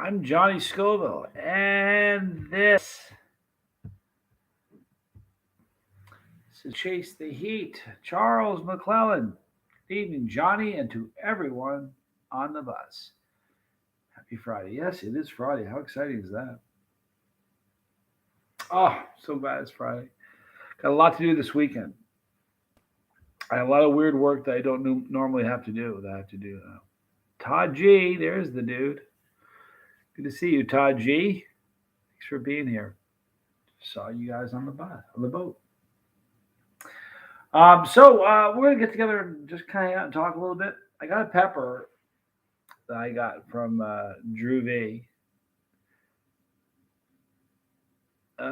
I'm Johnny Scoville, and this is Chase the Heat. Charles McClellan. Good evening, Johnny, and to everyone on the bus. Happy Friday. Yes, it is Friday. How exciting is that? Oh, so glad it's Friday. Got a lot to do this weekend. I have a lot of weird work that I don't normally have to do that I have to do now. Todd G, there's the dude. Good to see you, Todd G. Thanks for being here. Saw you guys on the bus, on the boat. We're gonna get together and just kind of talk a little bit. I got a pepper that I got from Drew V.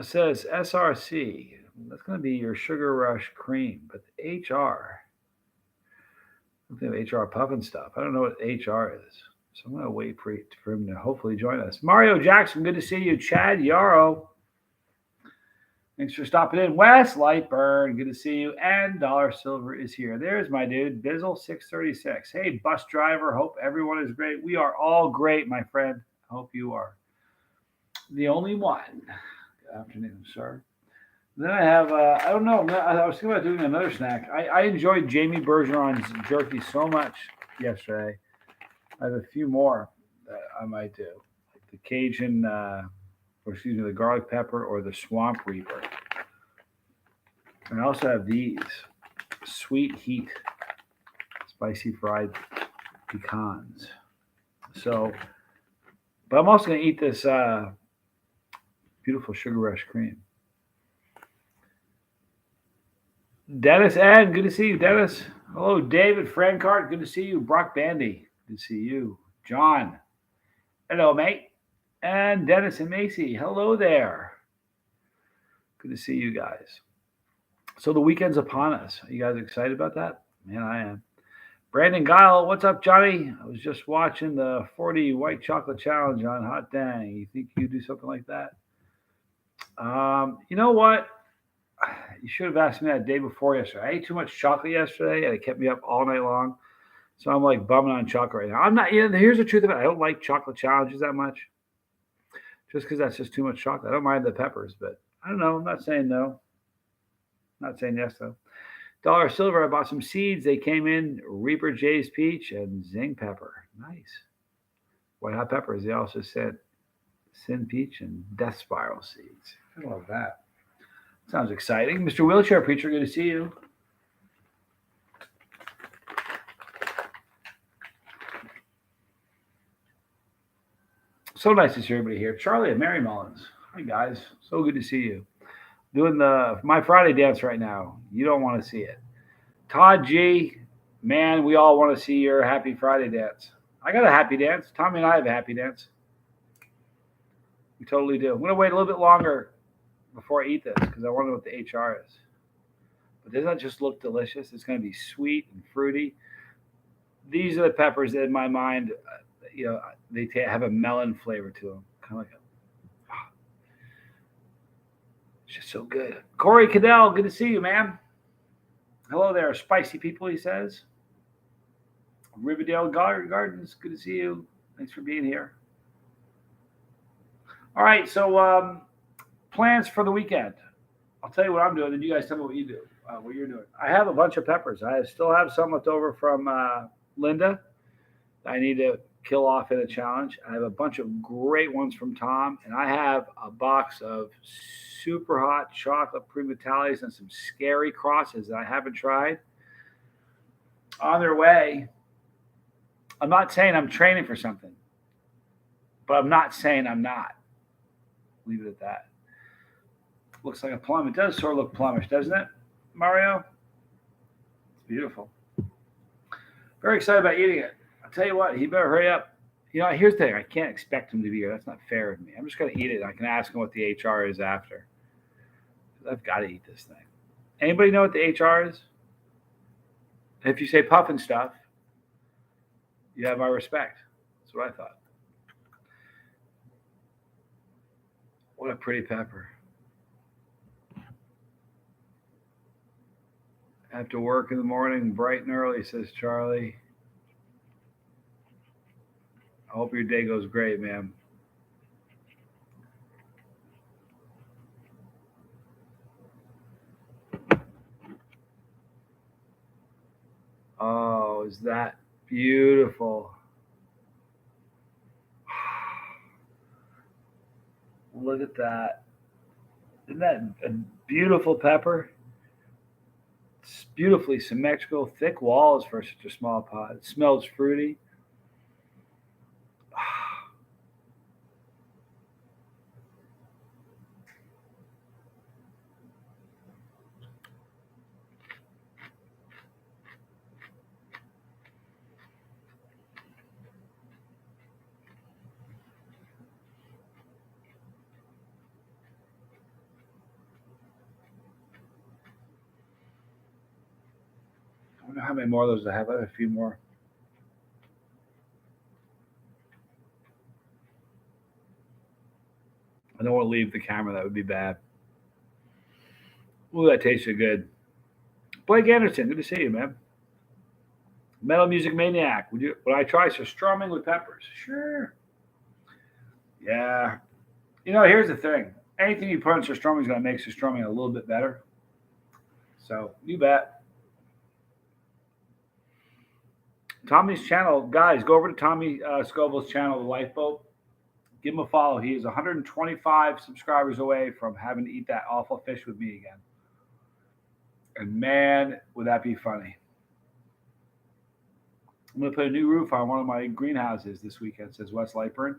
Says SRC. That's gonna be your Sugar Rush cream, but the HR. I'm thinking of HR puffin stuff. I don't know what HR is, so I'm gonna wait for him to hopefully join us. Mario Jackson, good to see you. Chad Yarrow. Thanks for stopping in. Wes Lightburn, good to see you. And Dollar Silver is here. There's my dude, Bizzle636. Hey, bus driver, hope everyone is great. We are all great, my friend. Hope you are the only one. Good afternoon, sir. Then I have, I don't know, I was thinking about doing another snack. I enjoyed Jamie Bergeron's jerky so much yesterday. I have a few more that I might do. Like the Cajun, or excuse me, the garlic pepper or the swamp reaper. And I also have these sweet heat spicy fried pecans. So, but I'm also going to eat this beautiful Sugar Rush cream. Dennis Ed, good to see you, Dennis. Hello, David Francart, good to see you. Brock Bandy, good to see you. John, hello, mate. And Dennis and Macy, hello there. Good to see you guys. So the weekend's upon us. Are you guys excited about that? Man, I am. Brandon Guile, what's up, Johnny? I was just watching the 40 White Chocolate Challenge on Hot Dang. You think you do something like that? You know what? You should have asked me that day before yesterday. I ate too much chocolate yesterday, and it kept me up all night long. So I'm like bumming on chocolate right now. I'm not. Here's the truth of it. I don't like chocolate challenges that much, just because that's just too much chocolate. I don't mind the peppers, but I don't know. I'm not saying no. I'm not saying yes though. Dollar Silver. I bought some seeds. They came in Reaper J's Peach and Zing Pepper. Nice. White hot peppers. They also sent Sin Peach and Death Spiral seeds. I love that. Sounds exciting. Mr. Wheelchair Preacher, good to see you. So nice to see everybody here. Charlie and Mary Mullins. Hi, guys. So good to see you. Doing the my Friday dance right now. You don't want to see it. Todd G, man, we all want to see your happy Friday dance. I got a happy dance. Tommy and I have a happy dance. We totally do. I'm going to wait a little bit longer before I eat this because I want to know what the HR is. But doesn't that just look delicious? It's going to be sweet and fruity. These are the peppers that in my mind, they have a melon flavor to them. Kind of like it's just so good. Corey Cadell, good to see you, man. Hello there, spicy people, he says. Riverdale Gardens, good to see you. Thanks for being here. All right, so plans for the weekend. I'll tell you what I'm doing, and you guys tell me what you do, what you're doing. I have a bunch of peppers. I still have some left over from Linda. I need to kill off in a challenge. I have a bunch of great ones from Tom, and I have a box of super hot chocolate pre-metallics and some scary crosses that I haven't tried. On their way. I'm not saying I'm training for something, but I'm not saying I'm not. Leave it at that. Looks like a plum. It does sort of look plumish, doesn't it, Mario? It's beautiful. Very excited about eating it. I'll tell you what, he better hurry up. Here's the thing. I can't expect him to be here. That's not fair of me. I'm just going to eat it. I can ask him what the HR is after. I've got to eat this thing. Anybody know what the HR is? If you say puffin stuff, you have my respect. That's what I thought. What a pretty pepper. I have to work in the morning bright and early, says Charlie. I hope your day goes great, man. Oh, is that beautiful? Look at that. Isn't that a beautiful pepper? It's beautifully symmetrical, thick walls for such a small pot. It smells fruity. I wonder how many more of those I have. I have a few more. I don't want to leave the camera. That would be bad. Ooh, that tasted good. Blake Anderson, good to see you, man. Metal Music Maniac. Would I try strumming with peppers? Sure. Yeah. Here's the thing. Anything you put in strumming is going to make strumming a little bit better. So you bet. Tommy's channel, guys, go over to Tommy Scoville's channel, The Lifeboat. Give him a follow. He is 125 subscribers away from having to eat that awful fish with me again. And man, would that be funny. I'm going to put a new roof on one of my greenhouses this weekend, says Wes Lightburn.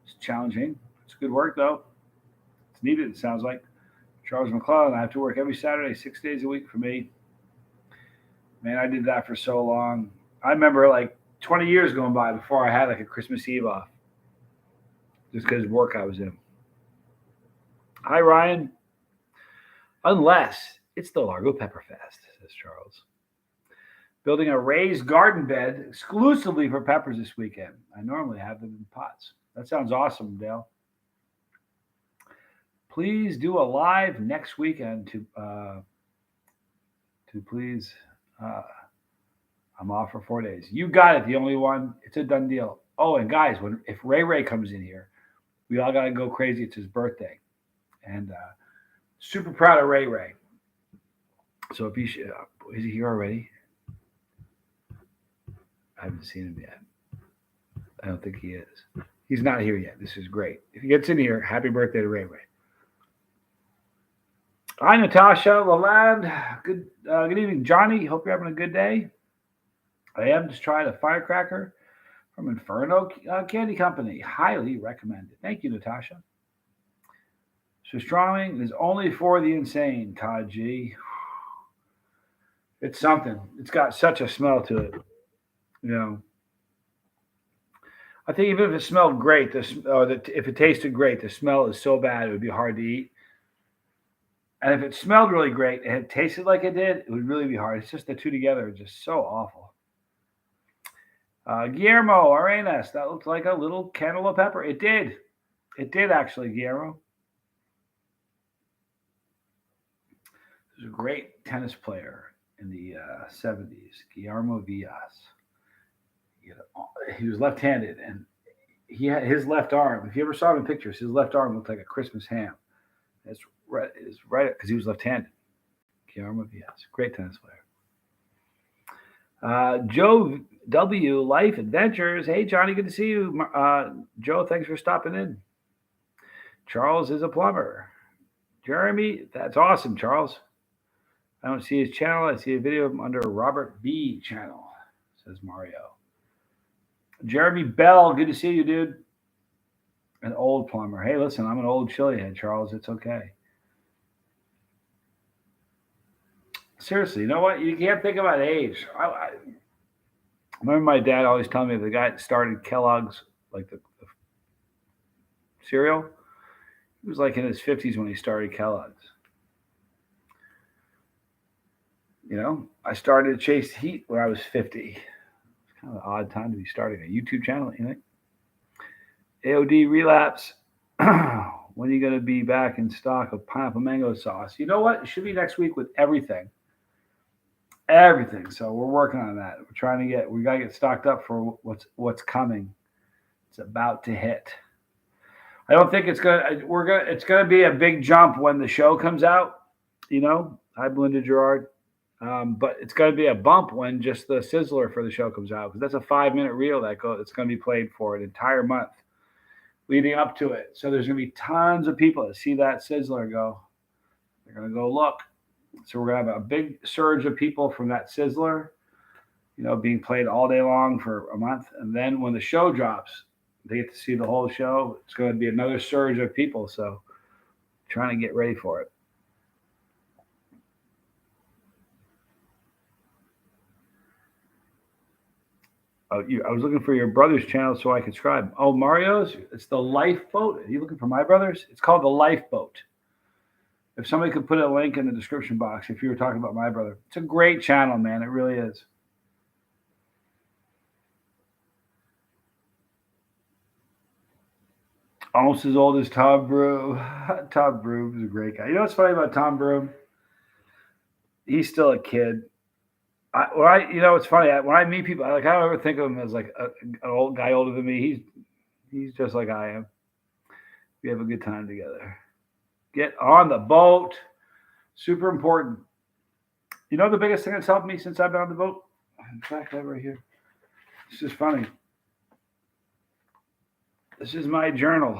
It's challenging. It's good work, though. It's needed, it sounds like. Charles McClellan, I have to work every Saturday, 6 days a week for me. Man, I did that for so long. I remember like 20 years going by before I had like a Christmas Eve off. Just because of work I was in. Hi, Ryan. Unless it's the Largo Pepper Fest, says Charles. Building a raised garden bed exclusively for peppers this weekend. I normally have them in pots. That sounds awesome, Dale. Please do a live next weekend to please. I'm off for 4 days. You got it. The only one. It's a done deal. Oh, and guys, if Ray comes in here, we all got to go crazy. It's his birthday, and super proud of Ray. So if is he here already? I haven't seen him yet. I don't think he is. He's not here yet. This is great. If he gets in here, happy birthday to Ray. Hi, Natasha Lalande. Good evening, Johnny. Hope you're having a good day. I am just trying a firecracker from Inferno Candy Company. Highly recommended. Thank you, Natasha. Pastrami is only for the insane, Todd G. It's something. It's got such a smell to it. I think even if it smelled great, if it tasted great, the smell is so bad it would be hard to eat. And if it smelled really great and it tasted like it did, it would really be hard. It's just the two together are just so awful. Guillermo Arenas, that looks like a little cantaloupe pepper. It did. It did actually, Guillermo. He was a great tennis player in the 70s, Guillermo Villas. He was left-handed, and he had his left arm. If you ever saw him in pictures, his left arm looked like a Christmas ham. It's right because he was left-handed. Guillermo Villas, great tennis player. Joe W. Life Adventures. Hey, Johnny, good to see you. Joe, thanks for stopping in. Charles is a plumber. Jeremy, that's awesome, Charles. I don't see his channel. I see a video of him under Robert B. channel, says Mario. Jeremy Bell, good to see you, dude. An old plumber. Hey, listen, I'm an old chili head, Charles. It's okay. Seriously, you know what? You can't think about age. I remember my dad always telling me the guy that started Kellogg's, like the cereal, he was like in his 50s when he started Kellogg's. I started Chase Heat when I was 50. It's kind of an odd time to be starting a YouTube channel, you think? AOD Relapse. When are you going to be back in stock of pineapple mango sauce? You know what? It should be next week with everything. Everything. So we're working on that. We got to get stocked up for what's coming. It's about to hit. I don't think it's going to be a big jump when the show comes out. Hi, Belinda Gerard. But it's going to be a bump when just the sizzler for the show comes out because that's a 5 minute reel it's going to be played for an entire month leading up to it. So there's going to be tons of people that see that sizzler go. They're going to go look. So we're going to have a big surge of people from that sizzler, being played all day long for a month. And then when the show drops, they get to see the whole show. It's going to be another surge of people. So trying to get ready for it. Oh, I was looking for your brother's channel so I could subscribe. Oh, Mario's? It's the Lifeboat. Are you looking for my brother's? It's called the Lifeboat. If somebody could put a link in the description box if you were talking about my brother. It's a great channel, man. It really is. Almost as old as Tom Broom. Tom Broom is a great guy. You know what's funny about Tom Broom? He's still a kid. It's funny. When I meet people, I don't ever think of him as like an old guy older than me. He's just like I am. We have a good time together. Get on the boat. Super important. You know the biggest thing that's helped me since I've been on the boat? In fact, I have right here. This is funny. This is my journal.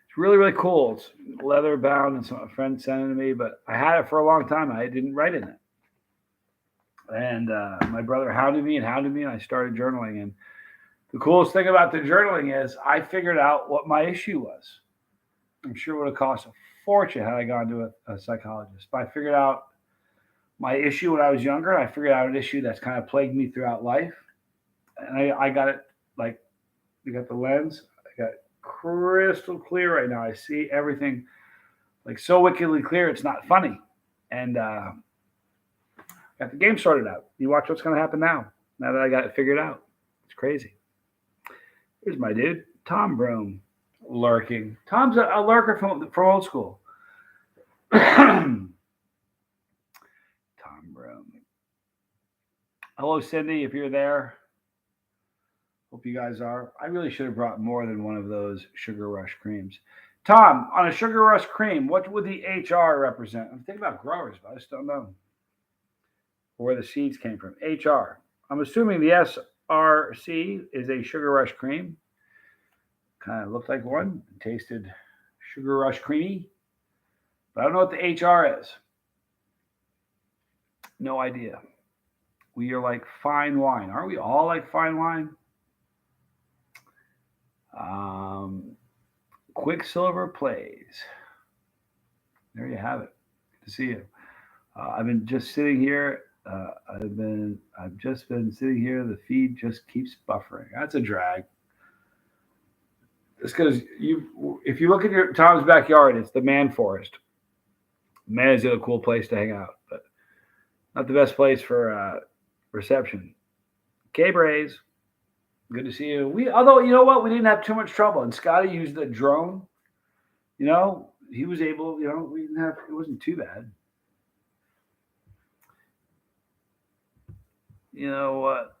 It's really, really cool. It's leather bound and some friend sent it to me, but I had it for a long time. I didn't write in it. And my brother hounded me, and I started journaling. And the coolest thing about the journaling is I figured out what my issue was. I'm sure it would have cost a fortune had I gone to a psychologist. But I figured out my issue when I was younger. I figured out an issue that's kind of plagued me throughout life. And I got it like, you got the lens. I got crystal clear right now. I see everything like so wickedly clear. It's not funny. And got the game sorted out. You watch what's going to happen now that I got it figured out. It's crazy. Here's my dude, Tom Broom, lurking. Tom's a lurker from old school. Tom Broom. Hello, Cindy, if you're there. Hope you guys are. I really should have brought more than one of those Sugar Rush creams. Tom, on a Sugar Rush cream, what would the HR represent? I'm thinking about growers, but I just don't know where the seeds came from. HR. I'm assuming the SRC is a Sugar Rush cream. Kind of looked like one. Tasted Sugar Rush creamy. But I don't know what the HR is. No idea. We are like fine wine. Aren't we all like fine wine? Quicksilver plays. There you have it. Good to see you. I've been just sitting here. I've just been sitting here. The feed just keeps buffering. That's a drag. It's because if you look at your Tom's backyard, it's the man forest. Man is a cool place to hang out, but not the best place for reception. K-Braze, good to see you. Although you know what, we didn't have too much trouble, and Scotty used the drone. He was able. We didn't have. It wasn't too bad. You know what?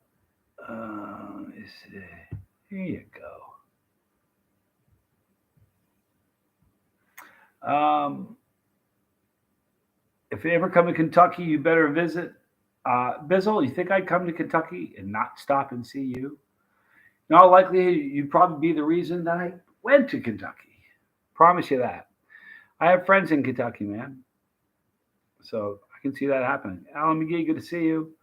Let me see. Here you go. If you ever come to Kentucky, you better visit. Bizzle, you think I'd come to Kentucky and not stop and see you? In all likelihood, you'd probably be the reason that I went to Kentucky. Promise you that. I have friends in Kentucky, man. So I can see that happening. Alan McGee, good to see you.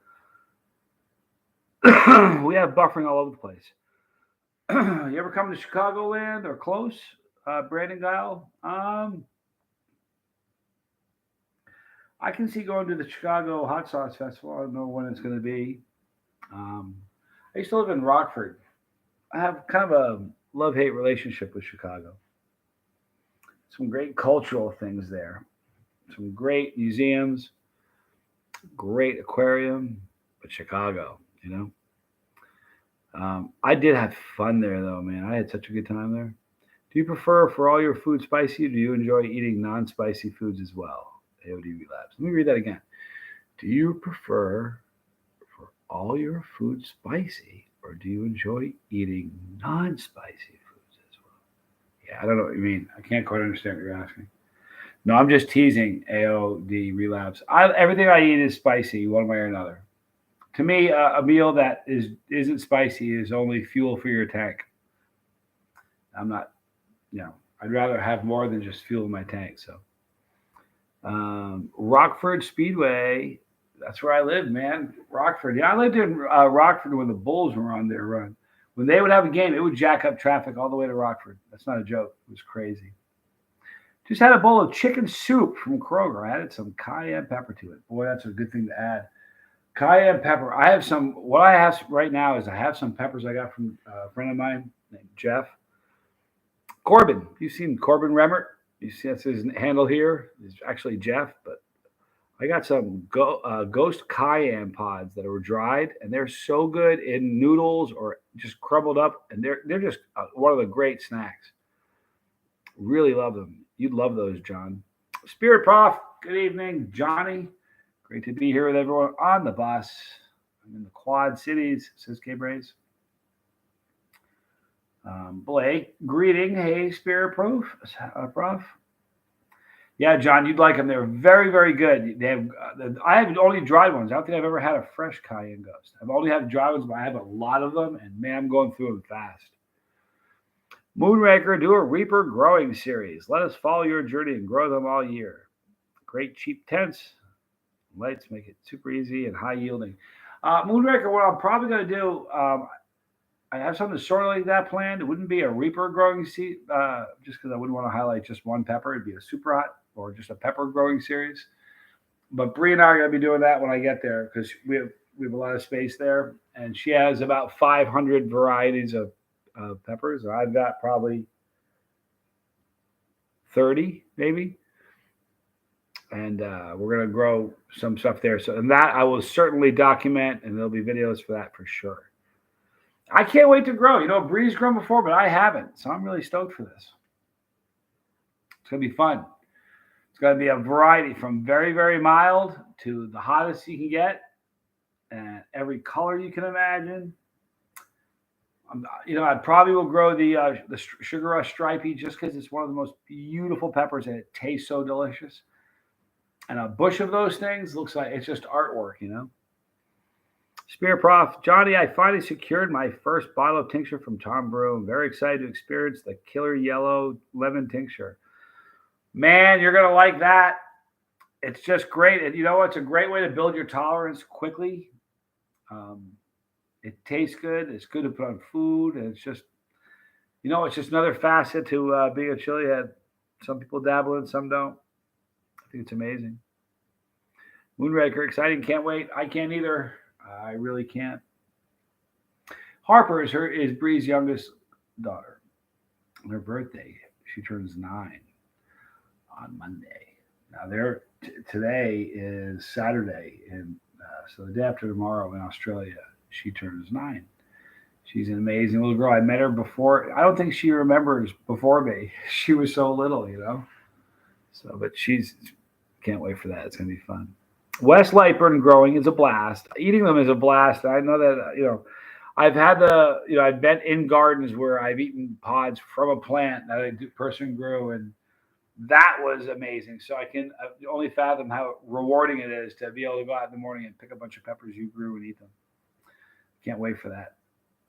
We have buffering all over the place. You ever come to Chicagoland or close? Brandon Guile? I can see going to the Chicago Hot Sauce Festival. I don't know when it's going to be. I used to live in Rockford. I have kind of a love-hate relationship with Chicago. Some great cultural things there. Some great museums. Great aquarium. But Chicago, I did have fun there, though, man. I had such a good time there. Do you prefer for all your food spicy, or do you enjoy eating non-spicy foods as well? AODV Labs. Let me read that again. Do you prefer for all your food spicy, or do you enjoy eating non-spicy foods as well? Yeah, I don't know what you mean. I can't quite understand what you're asking. No, I'm just teasing. AOD relapse. Everything I eat is spicy, one way or another. To me, a meal that isn't spicy is only fuel for your tank. I'm not, I'd rather have more than just fuel in my tank. So, Rockford Speedway, that's where I live, man. Rockford. Yeah, I lived in Rockford when the Bulls were on their run. When they would have a game, it would jack up traffic all the way to Rockford. That's not a joke. It was crazy. Just had a bowl of chicken soup from Kroger. I added some cayenne pepper to it. Boy, that's a good thing to add. Cayenne pepper. I have some. What I have right now is I have some peppers I got from a friend of mine named Jeff Corbin. You've seen Corbin Remmert. You see that's his handle here. It's actually Jeff, but I got some ghost cayenne pods that are dried, and they're so good in noodles or just crumbled up, and they're just one of the great snacks. Really love them. You'd love those, John. Spirit Prof. Good evening, Johnny. Great to be here with everyone on the bus. I'm in the Quad Cities, says K Braze. Blake, greeting. Hey, Spirit Prof. Yeah, John, you'd like them. They're very, very good. They have. I have only dried ones. I don't think I've ever had a fresh cayenne ghost. I've only had dry ones, but I have a lot of them, and man, I'm going through them fast. Moonraker, do a Reaper growing series. Let us follow your journey and grow them all year. Great cheap tents. Lights make it super easy and high yielding. Moonraker, what I'm probably going to do, I have something sort of like that planned. It wouldn't be a Reaper growing seed, just because I wouldn't want to highlight just one pepper. It'd be a super hot or just a pepper growing series. But Bree and I are going to be doing that when I get there because we have a lot of space there. And she has about 500 varieties of peppers. I've got probably 30, maybe. And we're going to grow some stuff there. So, and that I will certainly document, and there'll be videos for that for sure. I can't wait to grow. Bree's grown before, but I haven't. So I'm really stoked for this. It's going to be fun. It's going to be a variety from very, very mild to the hottest you can get, and every color you can imagine. I probably will grow the Sugar Rush Stripey just because it's one of the most beautiful peppers and it tastes so delicious. And a bush of those things looks like it's just artwork, Spirit Prof. Johnny, I finally secured my first bottle of tincture from Tom Brew. I'm very excited to experience the Killer Yellow Lemon Tincture. Man, you're going to like that. It's just great. And it's a great way to build your tolerance quickly. It tastes good. It's good to put on food. And it's just, it's just another facet to being a chili head. Some people dabble in, some don't. I think it's amazing. Moonraker, exciting. Can't wait. I can't either. I really can't. Harper is Bree's youngest daughter. Her birthday, she turns 9 on Monday. Now today is Saturday, and so the day after tomorrow in Australia, she turns 9. She's an amazing little girl. I met her before. I don't think she remembers before me. She was so little, So, but can't wait for that. It's going to be fun. West Lightburn growing is a blast. Eating them is a blast. I know that, I've had I've been in gardens where I've eaten pods from a plant that a person grew, and that was amazing. So I can only fathom how rewarding it is to be able to go out in the morning and pick a bunch of peppers you grew and eat them. Can't wait for that.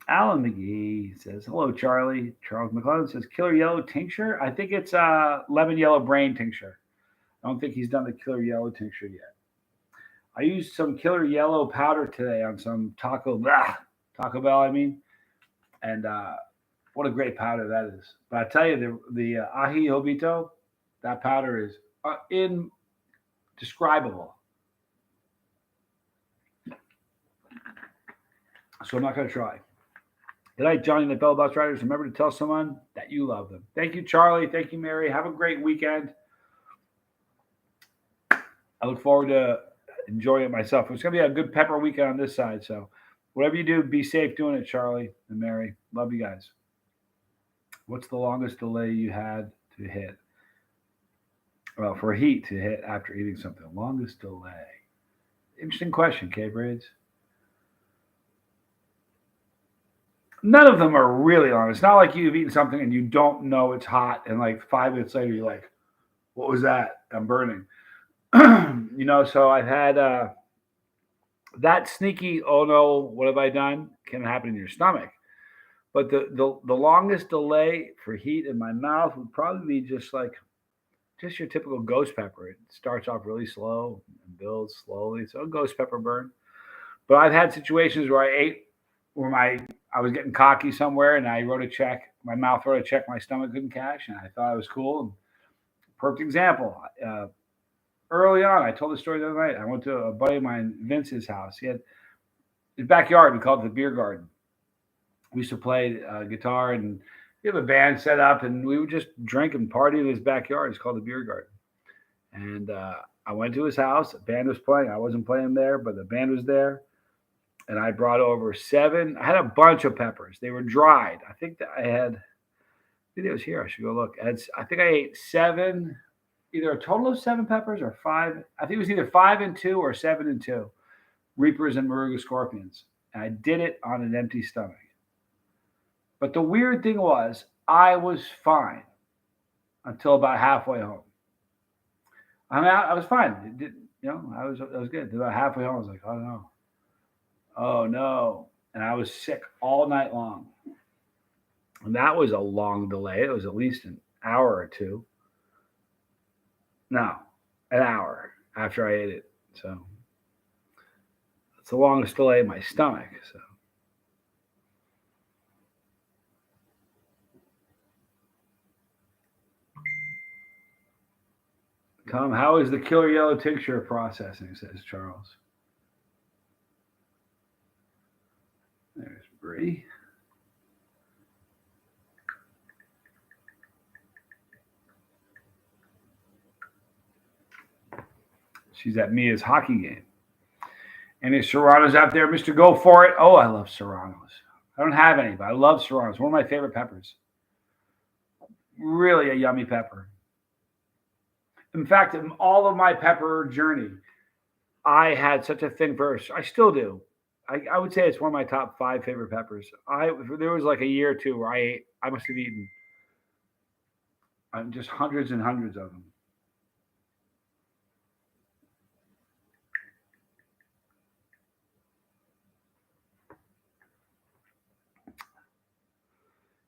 Alan McGee says, hello, Charlie. Charles McClellan says, Killer Yellow Tincture. I think it's lemon yellow brain tincture. I don't think he's done the Killer Yellow tincture yet. I used some Killer Yellow powder today on some Taco Bell, and what a great powder that is. But I tell you, the ají jovito, that powder is indescribable. So I'm not going to try. Good night, Johnny and the Bell Bus Riders. Remember to tell someone that you love them. Thank you, Charlie. Thank you, Mary. Have a great weekend. I look forward to enjoying it myself. It's going to be a good pepper weekend on this side. So whatever you do, be safe doing it, Charlie and Mary. Love you guys. What's the longest delay you had to hit? Well, for heat to hit after eating something. Longest delay. Interesting question, K-Braids. None of them are really long. It's not like you've eaten something and you don't know it's hot, and like 5 minutes later, you're like, what was that? I'm burning. So I've had that sneaky, oh no, what have I done? Can happen in your stomach. But the longest delay for heat in my mouth would probably be just your typical ghost pepper. It starts off really slow and builds slowly. So a ghost pepper burn. But I've had situations where I was getting cocky somewhere and I wrote a check. My mouth wrote a check my stomach couldn't cash, and I thought it was cool. And perfect example. Early on, I told the story the other night. I went to a buddy of mine, Vince's house. He had his backyard. We called it the beer garden. We used to play guitar, and we have a band set up, and we would just drink and party in his backyard. It's called the beer garden. And I went to his house. The band was playing. I wasn't playing there, but the band was there. And I brought over seven. I had a bunch of peppers. They were dried. I think that I had. I think it was here. I should go look. I think I ate seven, either a total of seven peppers or five. I think it was either 5 and 2 or 7 and 2 reapers and Moruga scorpions. And I did it on an empty stomach. But the weird thing was, I was fine until about halfway home. I was fine. It did, I was good. About halfway home, I was like, oh no, and I was sick all night long. And that was a long delay. It was at least an hour or two. No, an hour after I ate it. So it's the longest delay in my stomach. So. Tom, how is the killer yellow tincture processing? Says Charles. There's Bree. She's at Mia's hockey game. Any serranos out there, Mr. Go For It? Oh, I love serranos. I don't have any, but I love serranos. One of my favorite peppers. Really a yummy pepper. In fact, in all of my pepper journey, I had such a thing for. I still do. I would say it's one of my top 5 favorite peppers. There was like a year or two where I must have eaten just hundreds and hundreds of them.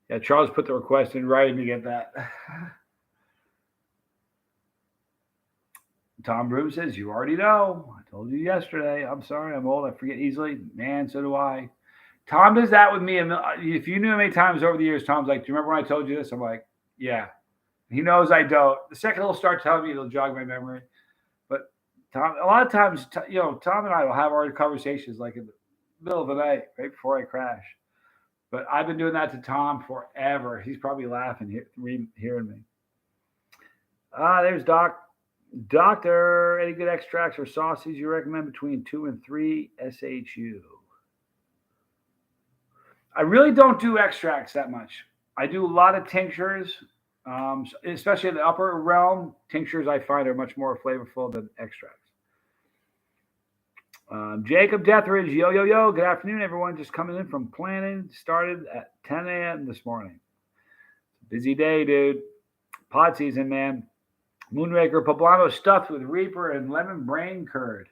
Yeah, Charles put the request in writing to get that. Tom Broom says, you already know. I told you yesterday. I'm sorry, I'm old. I forget easily. Man, so do I. Tom does that with me. If you knew how many times over the years, Tom's like, do you remember when I told you this? I'm like, yeah. He knows I don't. The second he'll start telling me, it'll jog my memory. But Tom, a lot of times, Tom and I will have our conversations like in the middle of the night, right before I crash. But I've been doing that to Tom forever. He's probably laughing, hearing me. There's Doc. Doctor, any good extracts or sauces you recommend between 2 and 3 SHU? I really don't do extracts that much. I do a lot of tinctures, especially in the upper realm. Tinctures I find are much more flavorful than extracts. Jacob Deathridge, yo. Good afternoon, everyone. Just coming in from planning. Started at 10 a.m. this morning. Busy day, dude. Pod season, man. Moonraker poblano stuffed with reaper and lemon brain curd.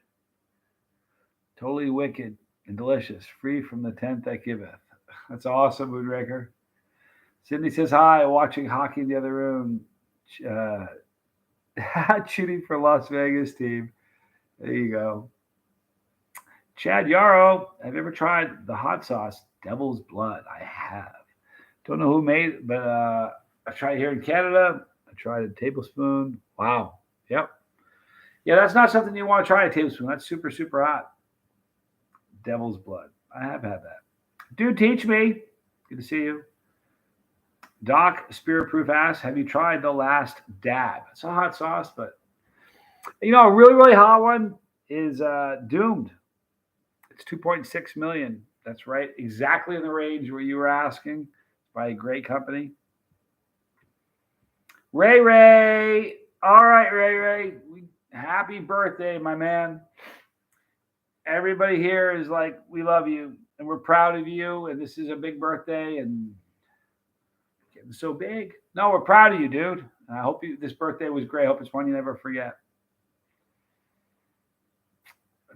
Totally wicked and delicious. Free from the 10th that giveth. That's awesome, Moonraker. Sydney says hi. Watching hockey in the other room. Cheating for Las Vegas team. There you go. Chad Yarrow, have you ever tried the hot sauce Devil's Blood? I have. Don't know who made it, but I tried it here in Canada. I tried a tablespoon. Wow. Yep. Yeah, that's not something you want to try a tablespoon. That's super, super hot. Devil's Blood. I have had that. Dude, teach me. Good to see you. Doc, Spirit Proof asks, have you tried the Last Dab? It's a hot sauce, but a really, really hot one is Doomed. It's 2.6 million. That's right. Exactly in the range where you were asking. By a great company. Ray. All right, Ray. Happy birthday, my man. Everybody here is like, we love you and we're proud of you. And this is a big birthday and It's so big. No, we're proud of you, dude. And I hope this birthday was great. I hope it's one you never forget.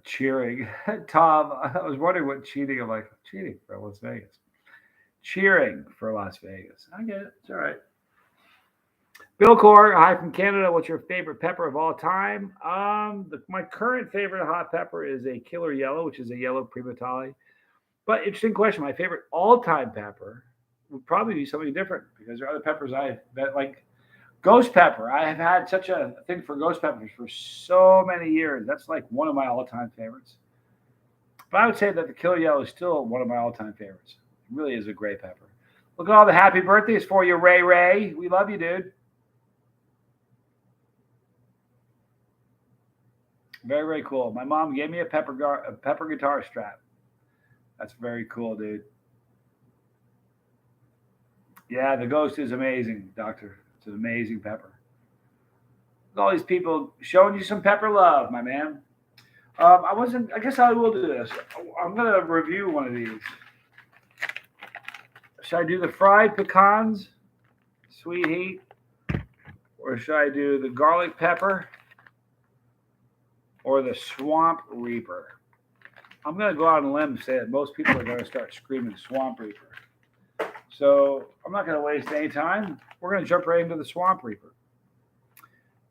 Cheering. Tom, I was wondering what cheating. I'm like, cheating for Las Vegas. Cheering for Las Vegas. I get it. It's all right. Bill Core, hi from Canada. What's your favorite pepper of all time? My current favorite hot pepper is a Killer Yellow, which is a yellow primatale. But interesting question. My favorite all-time pepper would probably be something different because there are other peppers like ghost pepper. I have had such a thing for ghost peppers for so many years. That's like one of my all-time favorites. But I would say that the Killer Yellow is still one of my all-time favorites. It really is a great pepper. Look at all the happy birthdays for you, Ray Ray. We love you, dude. Very, very cool. My mom gave me a pepper guitar strap. That's very cool, dude. Yeah, the Ghost is amazing, Doctor. It's an amazing pepper. All these people showing you some pepper love, my man. I wasn't. I guess I will do this. I'm gonna review one of these. Should I do the fried pecans, sweet heat, or should I do the garlic pepper, or the swamp reaper? I'm gonna go out on a limb and say that most people are gonna start screaming swamp reaper. So I'm not gonna waste any time. We're gonna jump right into the swamp reaper.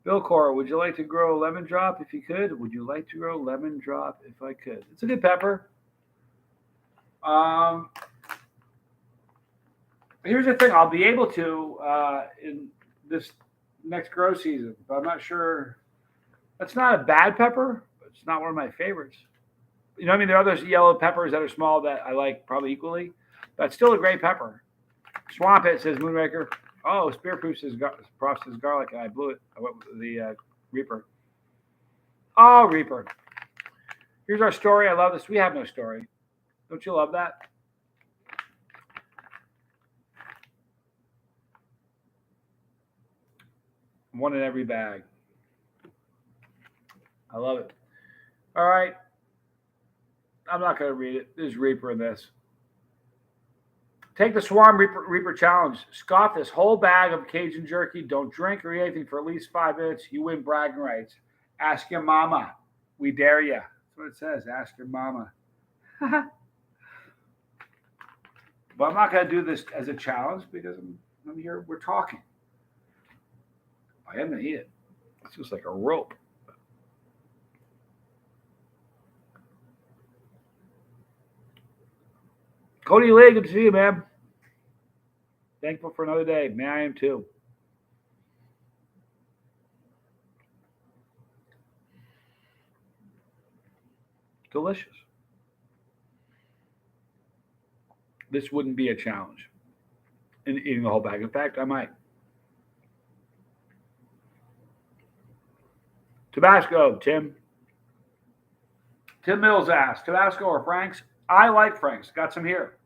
Bill Cora, would you like to grow lemon drop if you could? Would you like to grow lemon drop if I could? It's a good pepper. Here's the thing. I'll be able to in this next grow season, but I'm not sure. That's not a bad pepper, but it's not one of my favorites. You know what I mean? There are other yellow peppers that are small that I like probably equally, but it's still a great pepper. Swamp it, says Moonraker. Oh, Spearproof says Prof says garlic, and I blew it. I went with the Reaper. Oh, Reaper. Here's our story. I love this. We have no story. Don't you love that? One in every bag. I love it. All right. I'm not going to read it. There's Reaper in this. Take the Swarm Reaper Challenge. Scoff this whole bag of Cajun jerky. Don't drink or eat anything for at least 5 minutes. You win bragging rights. Ask your mama. We dare you. That's what it says. Ask your mama. But I'm not going to do this as a challenge because I'm here. We're talking. I am going to eat it. It's just like a rope. Cody Lee, good to see you, man. Thankful for another day. Man, I am too. Delicious. This wouldn't be a challenge in eating the whole bag. In fact, I might. Tabasco, Tim. Tim Mills asked, Tabasco or Frank's? I like Frank's. Got some here.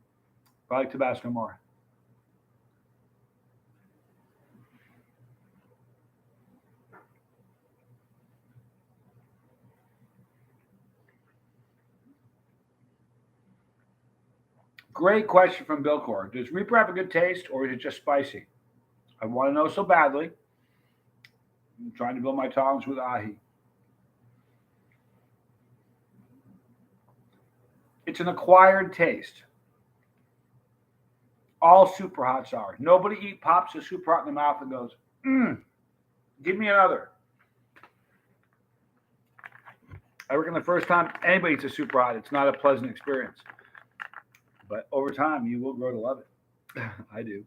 I like Tabasco more. Great question from Bill Core. Does Reaper have a good taste or is it just spicy? I want to know so badly. I'm trying to build my tolerance with ahi. It's an acquired taste. All super hots are. Nobody pops a super hot in the mouth and goes, give me another. I reckon the first time anybody eats a super hot, it's not a pleasant experience. But over time, you will grow to love it. I do.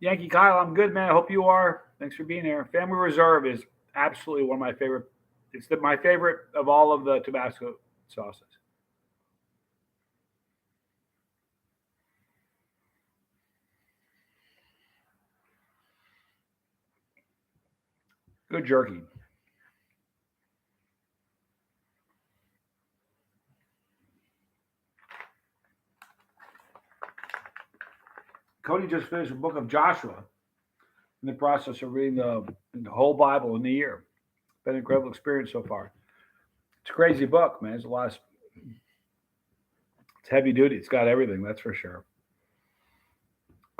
Yankee Kyle, I'm good, man. I hope you are. Thanks for being here. Family Reserve is absolutely one of my favorite. It's my favorite of all of the Tabasco sauces. Good jerky. Cody just finished the book of Joshua in the process of reading the whole Bible in the year. Been an incredible experience so far. It's a crazy book, man. It's a lot of, it's heavy duty. It's got everything, that's for sure.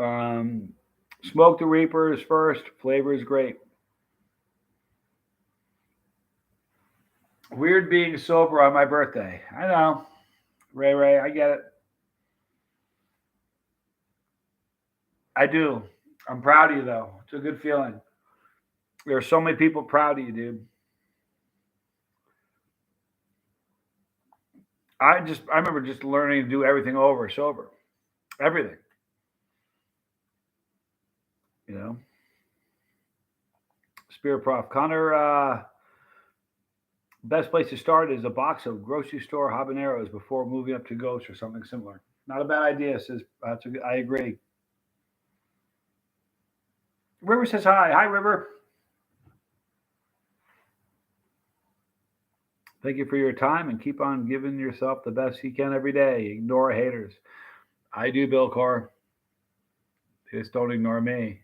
Smoke the Reapers first. Flavor is great. Weird being sober on my birthday. I know. Ray, I get it. I do. I'm proud of you, though. It's a good feeling. There are so many people proud of you, dude. I remember just learning to do everything over sober. Everything. You know? Spirit Prof. Connor, best place to start is a box of grocery store habaneros before moving up to ghosts or something similar. Not a bad idea, says I agree. River says hi. Hi, River. Thank you for your time and keep on giving yourself the best you can every day. Ignore haters. I do, Bill Carr. They just don't ignore me.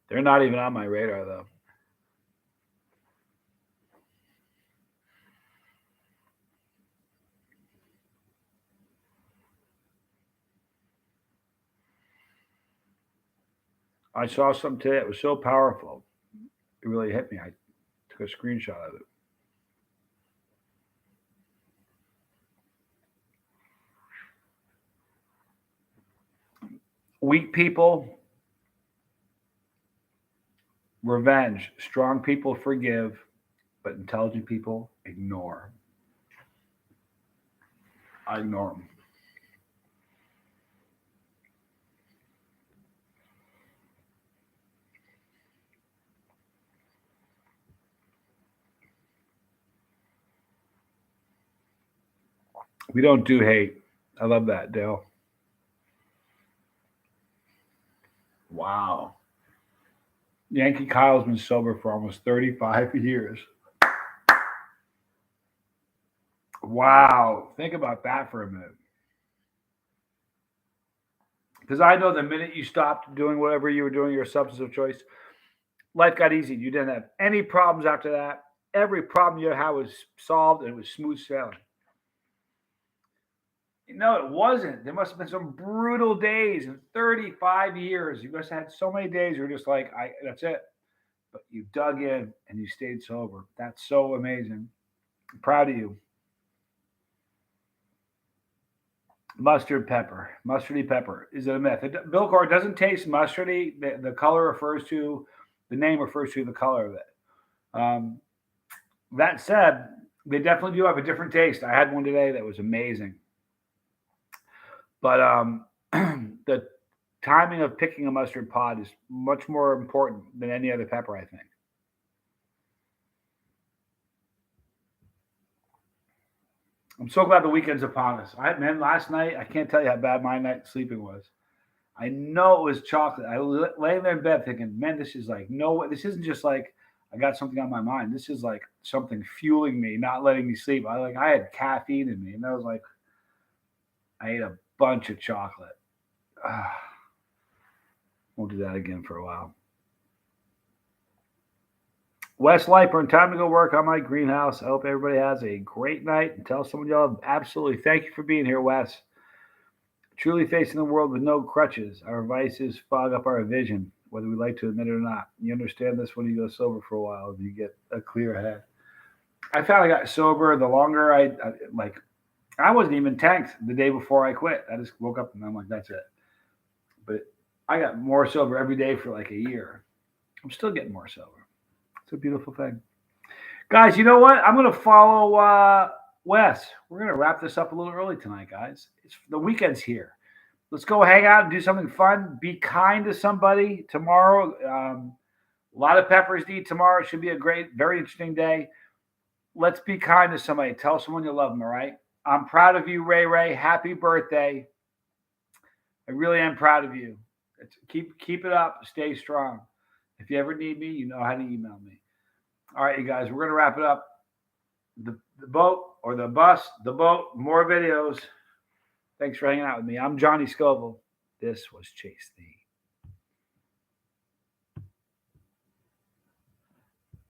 They're not even on my radar, though. I saw something today. It was so powerful. It really hit me. I took a screenshot of it. Weak people, revenge. Strong people forgive, but intelligent people ignore. I ignore them. We don't do hate. I love that, Dale. Wow. Yankee Kyle's been sober for almost 35 years. Wow. Think about that for a minute. Because I know the minute you stopped doing whatever you were doing, your substance of choice, life got easy. You didn't have any problems after that. Every problem you had was solved and it was smooth sailing. No, it wasn't. There must have been some brutal days in 35 years. You must have had so many days where you're just like, that's it. But you dug in and you stayed sober. That's so amazing. I'm proud of you. Mustard pepper, mustardy pepper. Is it a myth? Bill Carr doesn't taste mustardy. The color refers to, the name refers to the color of it. That said, they definitely do have a different taste. I had one today that was amazing. But the timing of picking a mustard pod is much more important than any other pepper, I think. I'm so glad the weekend's upon us. Man, last night, I can't tell you how bad my night sleeping was. I know it was chocolate. I was laying there in bed thinking, man, this is like, no, this isn't just like I got something on my mind. This is like something fueling me, not letting me sleep. I had caffeine in me, and I was like, I ate a bunch of chocolate. Won't do that again for a while. Wes Lightburn, time to go work on my greenhouse. I hope everybody has a great night and tell someone you love. Absolutely. Thank you for being here, Wes. Truly facing the world with no crutches. Our vices fog up our vision, whether we like to admit it or not. You understand this when you go sober for a while, you get a clear head. I found I got sober the longer I wasn't even tanked the day before I quit. I just woke up and I'm like, that's it. But I got more sober every day for like a year. I'm still getting more sober. It's a beautiful thing. Guys, you know what? I'm going to follow Wes. We're going to wrap this up a little early tonight, guys. The weekend's here. Let's go hang out and do something fun. Be kind to somebody tomorrow. A lot of peppers to eat tomorrow. It should be a great, very interesting day. Let's be kind to somebody. Tell someone you love them, all right? I'm proud of you, Ray. Happy birthday. I really am proud of you. Keep it up. Stay strong. If you ever need me, you know how to email me. All right, you guys, we're going to wrap it up. The boat or the bus, the boat, more videos. Thanks for hanging out with me. I'm Johnny Scoville. This was Chase the